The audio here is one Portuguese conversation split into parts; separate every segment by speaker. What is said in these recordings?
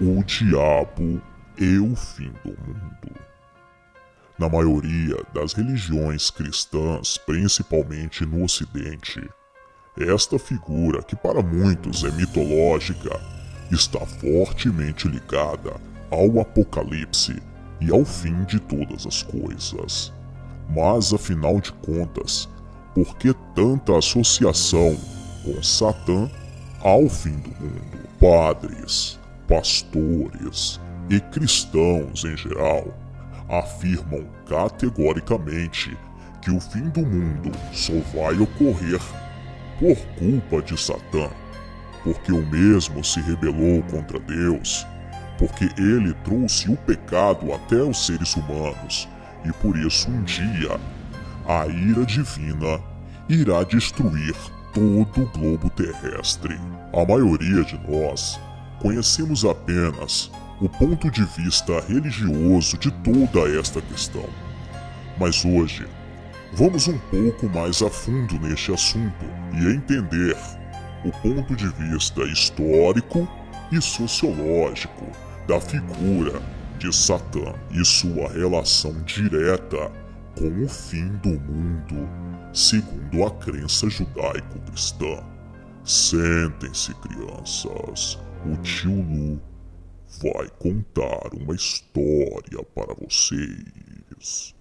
Speaker 1: o diabo e o fim do mundo. Na maioria das religiões cristãs, principalmente no Ocidente, esta figura, que para muitos é mitológica, está fortemente ligada ao apocalipse e ao fim de todas as coisas. Mas afinal de contas, por que tanta associação com Satã ao fim do mundo? Padres, pastores e cristãos em geral afirmam categoricamente que o fim do mundo só vai ocorrer por culpa de Satã, porque o mesmo se rebelou contra Deus, porque ele trouxe o pecado até os seres humanos e por isso um dia a ira divina irá destruir todo o globo terrestre. A maioria de nós conhecemos apenas o ponto de vista religioso de toda esta questão. Mas hoje, vamos um pouco mais a fundo neste assunto e entender o ponto de vista histórico e sociológico da figura de Satã e sua relação direta com o fim do mundo, segundo a crença judaico-cristã. Sentem-se, crianças, o tio Lu vai contar uma história para vocês.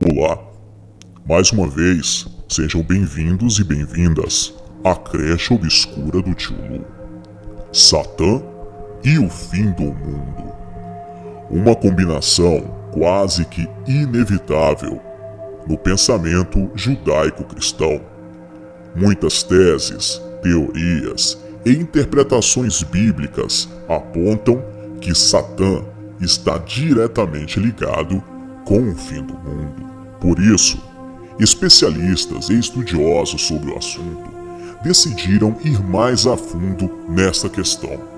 Speaker 1: Olá, mais uma vez, sejam bem-vindos e bem-vindas à creche obscura do tio Lu. Satã e o fim do mundo. Uma combinação quase que inevitável no pensamento judaico-cristão. Muitas teses, teorias e interpretações bíblicas apontam que Satã está diretamente ligado com o fim do mundo. Por isso, especialistas e estudiosos sobre o assunto decidiram ir mais a fundo nesta questão.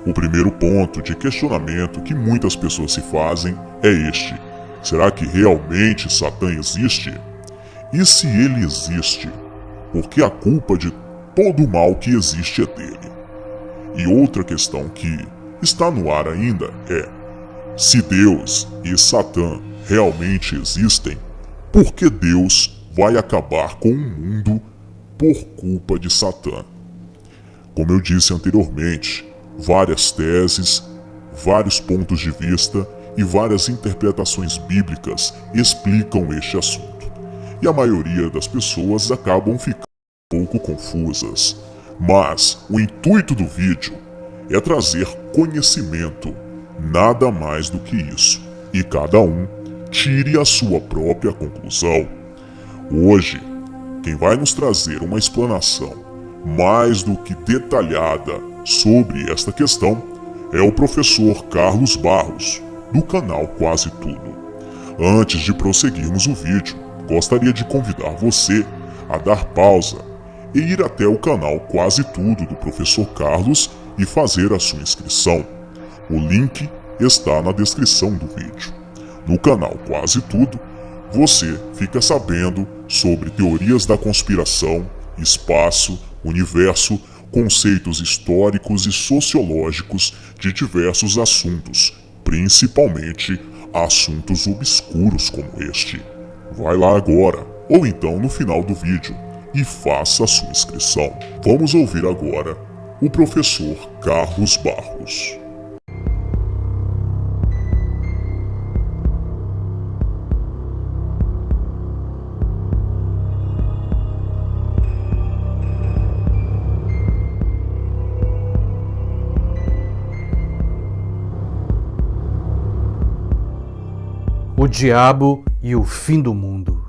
Speaker 1: O primeiro ponto de questionamento que muitas pessoas se fazem é este: será que realmente Satã existe? E se ele existe, por que a culpa de todo o mal que existe é dele? E outra questão que está no ar ainda é: se Deus e Satã realmente existem, por que Deus vai acabar com o mundo por culpa de Satã? Como eu disse anteriormente, várias teses, vários pontos de vista e várias interpretações bíblicas explicam este assunto. E a maioria das pessoas acabam ficando um pouco confusas. Mas o intuito do vídeo é trazer conhecimento, nada mais do que isso. E cada um tire a sua própria conclusão. Hoje, quem vai nos trazer uma explanação mais do que detalhada sobre esta questão é o professor Carlos Barros, do canal Quase Tudo. Antes de prosseguirmos o vídeo, gostaria de convidar você a dar pausa e ir até o canal Quase Tudo do professor Carlos e fazer a sua inscrição. O link está na descrição do vídeo. No canal Quase Tudo, você fica sabendo sobre teorias da conspiração, espaço, universo, conceitos históricos e sociológicos de diversos assuntos, principalmente assuntos obscuros como este. Vai lá agora, ou então no final do vídeo, e faça a sua inscrição. Vamos ouvir agora o professor Carlos Barros.
Speaker 2: O diabo e o fim do mundo.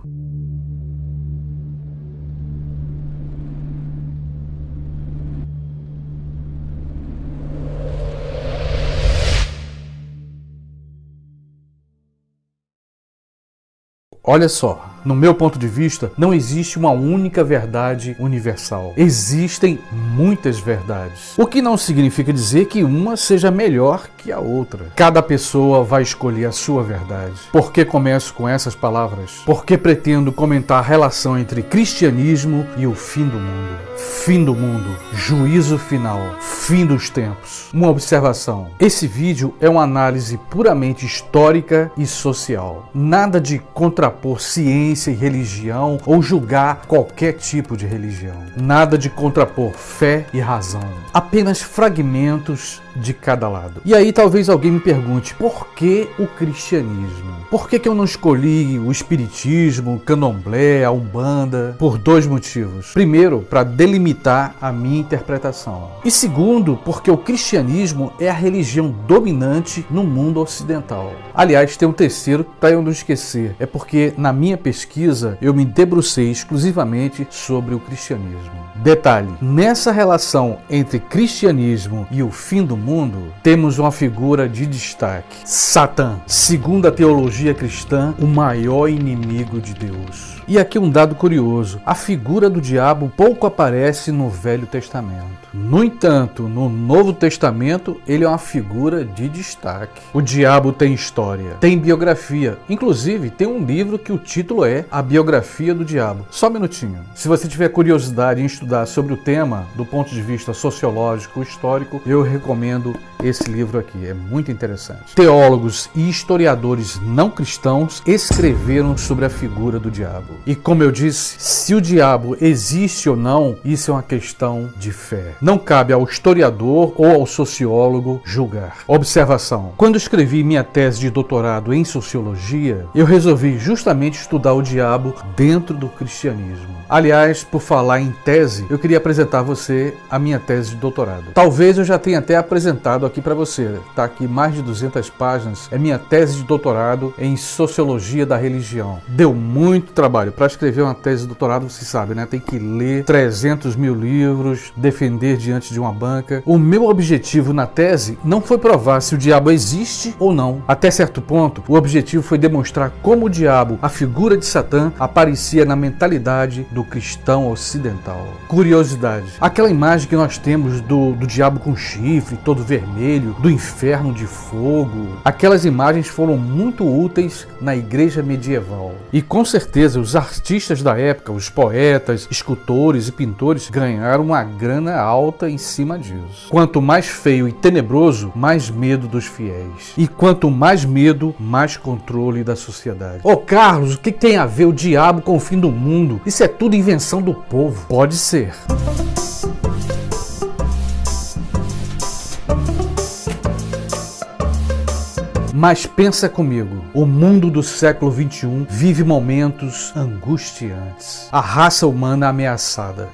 Speaker 2: Olha só, No meu ponto de vista, não existe uma única verdade universal. Existem muitas verdades. O que não significa dizer que uma seja melhor que a outra. Cada pessoa vai escolher a sua verdade. Por que começo com essas palavras? Porque pretendo comentar a relação entre cristianismo e o fim do mundo. Fim do mundo, juízo final, fim dos tempos. Uma observação: esse vídeo é uma análise puramente histórica e social. Nada de contrapor ciência e religião ou julgar qualquer tipo de religião. Nada de contrapor fé e razão. Apenas fragmentos de cada lado. E aí talvez alguém me pergunte, por que o cristianismo? Por que eu não escolhi o espiritismo, o candomblé, a umbanda? Por dois motivos. Primeiro, para delimitar a minha interpretação. E segundo, porque o cristianismo é a religião dominante no mundo ocidental. Aliás, tem um terceiro para eu não esquecer. É porque na minha pesquisa eu me debrucei exclusivamente sobre o cristianismo. Detalhe, nessa relação entre cristianismo e o fim do mundo, temos uma figura de destaque: Satã, segundo a teologia cristã, o maior inimigo de Deus. E aqui um dado curioso: a figura do diabo pouco aparece no Velho Testamento. No entanto, no Novo Testamento, ele é uma figura de destaque. O diabo tem história, tem biografia. Inclusive, tem um livro que o título é A Biografia do Diabo. Só um minutinho. Se você tiver curiosidade em estudar sobre o tema do ponto de vista sociológico, histórico, eu recomendo esse livro aqui. É muito interessante. Teólogos e historiadores não cristãos escreveram sobre a figura do diabo. E como eu disse, se o diabo existe ou não, isso é uma questão de fé. Não cabe ao historiador ou ao sociólogo julgar. Observação: quando escrevi minha tese de doutorado em sociologia, eu resolvi justamente estudar o diabo dentro do cristianismo. Aliás, por falar em tese, eu queria apresentar a você a minha tese de doutorado. Talvez eu já tenha até apresentado aqui para você. Está aqui mais de 200 páginas. É minha tese de doutorado em sociologia da religião. Deu muito trabalho. Para escrever uma tese de doutorado, você sabe, né? Tem que ler 300 mil livros, defender diante de uma banca. O meu objetivo na tese não foi provar se o diabo existe ou não. Até certo ponto, o objetivo foi demonstrar como o diabo, a figura de Satã, aparecia na mentalidade do cristão ocidental. Curiosidade: aquela imagem que nós temos do diabo com chifre, todo vermelho, do inferno de fogo, aquelas imagens foram muito úteis na igreja medieval. E com certeza os artistas da época, os poetas, escultores e pintores ganharam uma grana alta em cima disso. Quanto mais feio e tenebroso, mais medo dos fiéis. E quanto mais medo, mais controle da sociedade. Ô Carlos, o que tem a ver o diabo com o fim do mundo? Isso é tudo invenção do povo. Pode ser. Mas pensa comigo, o mundo do século XXI vive momentos angustiantes. A raça humana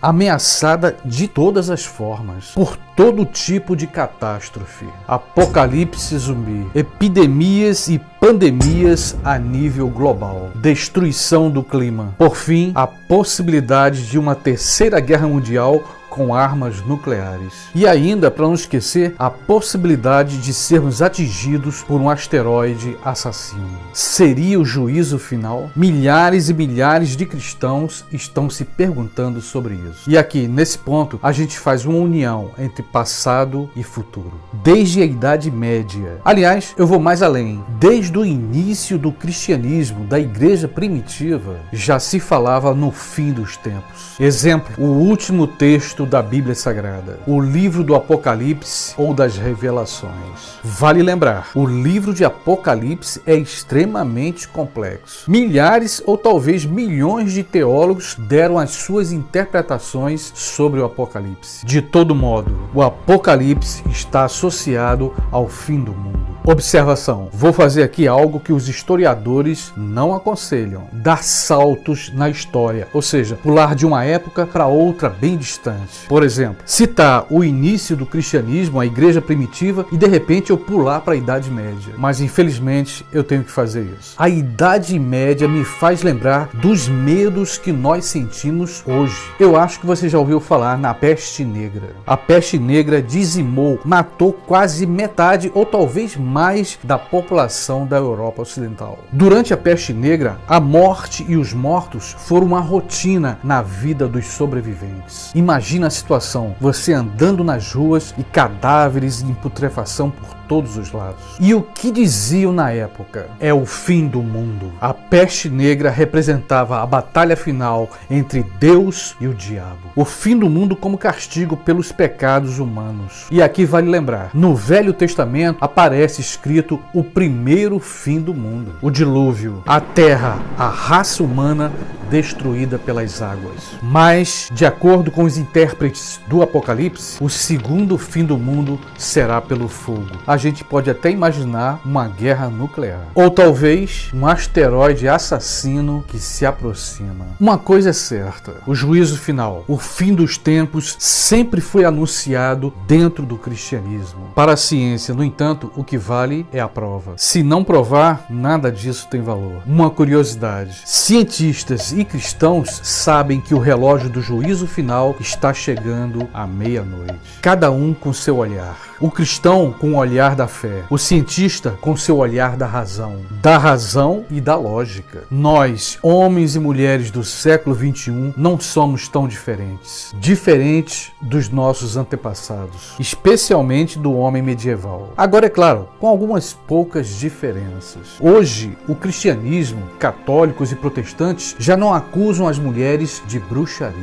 Speaker 2: ameaçada de todas as formas, por todo tipo de catástrofe. Apocalipse zumbi, epidemias e pandemias a nível global, destruição do clima. Por fim, a possibilidade de uma terceira guerra mundial com armas nucleares. E ainda, para não esquecer, a possibilidade de sermos atingidos por um asteroide assassino. Seria o juízo final? Milhares e milhares de cristãos estão se perguntando sobre isso. E aqui, nesse ponto, a gente faz uma união entre passado e futuro. Desde a Idade Média. Aliás, eu vou mais além. Desde o início do cristianismo, da igreja primitiva, já se falava no fim dos tempos. Exemplo, o último texto da Bíblia Sagrada, o livro do Apocalipse ou das Revelações. Vale lembrar, o livro de Apocalipse é extremamente complexo. Milhares ou talvez milhões de teólogos deram as suas interpretações sobre o Apocalipse. De todo modo, o Apocalipse está associado ao fim do mundo. Observação: vou fazer aqui algo que os historiadores não aconselham: dar saltos na história, ou seja, pular de uma época para outra bem distante. Por exemplo, citar o início do cristianismo, a igreja primitiva, e de repente eu pular para a Idade Média. Mas infelizmente eu tenho que fazer isso. A Idade Média me faz lembrar dos medos que nós sentimos hoje. Eu acho que você já ouviu falar na Peste Negra. A Peste Negra dizimou, matou quase metade ou talvez mais mais da população da Europa Ocidental. Durante a peste negra, a morte e os mortos foram uma rotina na vida dos sobreviventes. Imagina a situação, você andando nas ruas e cadáveres em putrefação por todos os lados. E o que diziam na época? É o fim do mundo. A peste negra representava a batalha final entre Deus e o diabo. O fim do mundo como castigo pelos pecados humanos. E aqui vale lembrar, no Velho Testamento aparece escrito o primeiro fim do mundo, o dilúvio, a terra, a raça humana destruída pelas águas. Mas, de acordo com os intérpretes do Apocalipse, o segundo fim do mundo será pelo fogo. A gente pode até imaginar uma guerra nuclear. Ou talvez um asteroide assassino que se aproxima. Uma coisa é certa, o juízo final, o fim dos tempos, sempre foi anunciado dentro do cristianismo. Para a ciência, no entanto, o que vale é a prova. Se não provar, nada disso tem valor. Uma curiosidade, cientistas e cristãos sabem que o relógio do juízo final está chegando à meia-noite. Cada um com seu olhar. O cristão com o olhar da fé, o cientista com seu olhar da razão e da lógica. Nós, homens e mulheres do século XXI, não somos tão diferentes dos nossos antepassados, especialmente do homem medieval. Agora, é claro, com algumas poucas diferenças. Hoje, o cristianismo, católicos e protestantes já não acusam as mulheres de bruxaria,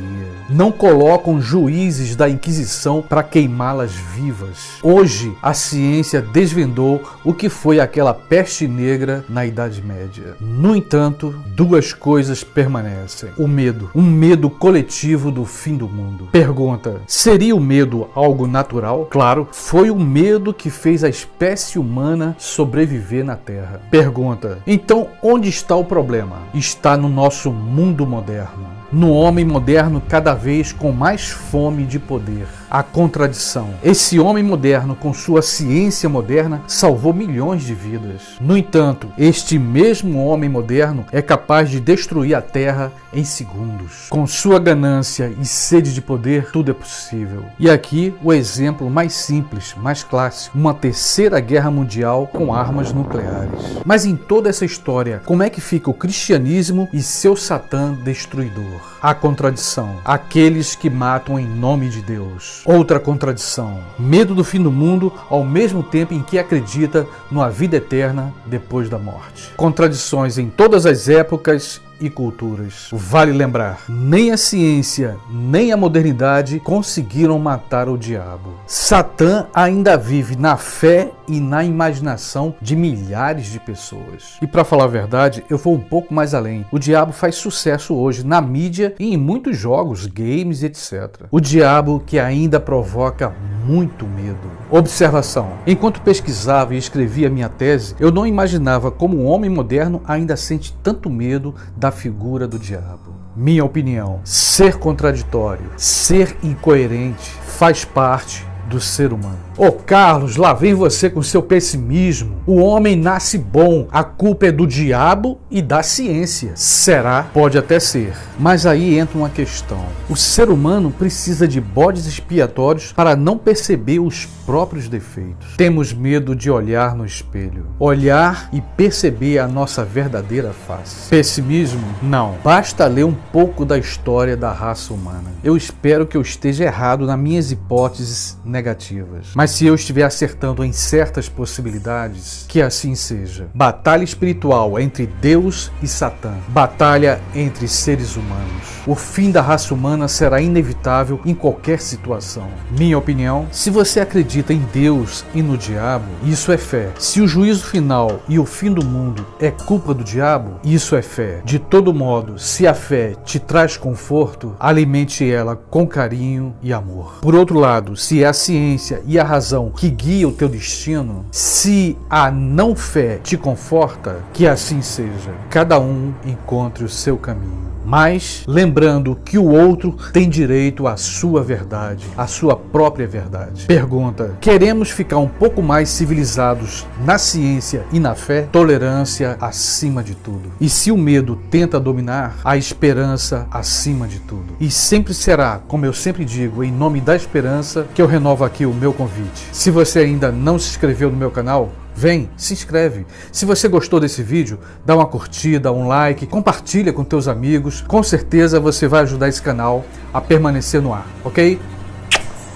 Speaker 2: não colocam juízes da Inquisição para queimá-las vivas. Hoje, a ciência desvendou o que foi aquela peste negra na Idade Média. No entanto, duas coisas permanecem. O medo, um medo coletivo do fim do mundo. Pergunta, seria o medo algo natural? Claro, foi o medo que fez a espécie humana sobreviver na Terra. Pergunta, então onde está o problema? Está no nosso mundo moderno. No homem moderno cada vez com mais fome de poder. A contradição. Esse homem moderno, com sua ciência moderna, salvou milhões de vidas. No entanto, este mesmo homem moderno é capaz de destruir a Terra em segundos. Com sua ganância e sede de poder, tudo é possível. E aqui o exemplo mais simples, mais clássico, uma terceira guerra mundial com armas nucleares. Mas em toda essa história, como é que fica o cristianismo e seu Satã destruidor? A contradição. Aqueles que matam em nome de Deus. Outra contradição. Medo do fim do mundo ao mesmo tempo em que acredita numa vida eterna depois da morte. Contradições em todas as épocas e culturas. Vale lembrar, nem a ciência, nem a modernidade conseguiram matar o diabo. Satã ainda vive na fé e na imaginação de milhares de pessoas. E para falar a verdade, eu vou um pouco mais além. O diabo faz sucesso hoje na mídia e em muitos jogos, games, etc. O diabo que ainda provoca muito medo. Observação. Enquanto pesquisava e escrevia minha tese, eu não imaginava como um homem moderno ainda sente tanto medo da figura do diabo. Minha opinião, ser contraditório, ser incoerente faz parte do ser humano. Ô Carlos, lá vem você com seu pessimismo. O homem nasce bom, a culpa é do diabo e da ciência. Será? Pode até ser. Mas aí entra uma questão. O ser humano precisa de bodes expiatórios para não perceber os próprios defeitos. Temos medo de olhar no espelho, olhar e perceber a nossa verdadeira face. Pessimismo? Não. Basta ler um pouco da história da raça humana. Eu espero que eu esteja errado nas minhas hipóteses negativas. Mas se eu estiver acertando em certas possibilidades, que assim seja. Batalha espiritual entre Deus e Satã. Batalha entre seres humanos. O fim da raça humana será inevitável em qualquer situação. Minha opinião, se você acredita em Deus e no diabo, isso é fé. Se o juízo final e o fim do mundo é culpa do diabo, isso é fé. De todo modo, se a fé te traz conforto, alimente ela com carinho e amor. Por outro lado, se é a ciência e a razão que guia o teu destino, se a não fé te conforta, que assim seja. Cada um encontre o seu caminho. Mas lembrando que o outro tem direito à sua verdade, à sua própria verdade. Pergunta: queremos ficar um pouco mais civilizados na ciência e na fé? Tolerância acima de tudo. E se o medo tenta dominar, a esperança acima de tudo. E sempre será, como eu sempre digo, em nome da esperança, que eu renovo aqui o meu convite. Se você ainda não se inscreveu no meu canal, Vem, se inscreve. Se você gostou desse vídeo, dá uma curtida, um like, compartilha com teus amigos. Com certeza você vai ajudar esse canal a permanecer no ar, ok?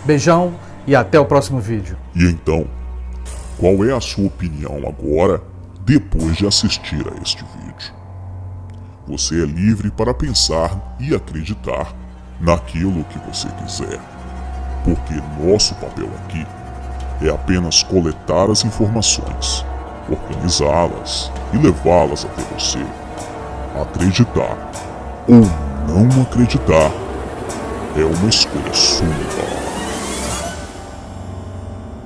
Speaker 2: Beijão e até o próximo vídeo.
Speaker 1: E então, qual é a sua opinião agora, depois de assistir a este vídeo? Você é livre para pensar e acreditar naquilo que você quiser, porque nosso papel aqui é apenas coletar as informações, organizá-las e levá-las até você. Acreditar ou não acreditar é uma escolha sua.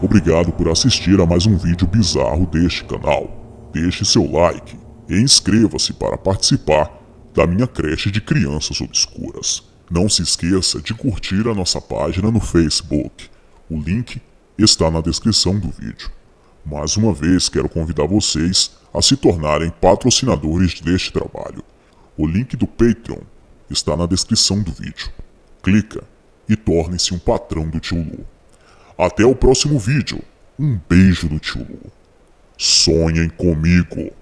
Speaker 1: Obrigado por assistir a mais um vídeo bizarro deste canal. Deixe seu like e inscreva-se para participar da minha creche de crianças obscuras. Não se esqueça de curtir a nossa página no Facebook. O link está na descrição do vídeo. Mais uma vez quero convidar vocês a se tornarem patrocinadores deste trabalho. O link do Patreon está na descrição do vídeo. Clica e torne-se um patrão do Tio Lu. Até o próximo vídeo. Um beijo do Tio Lu. Sonhem comigo.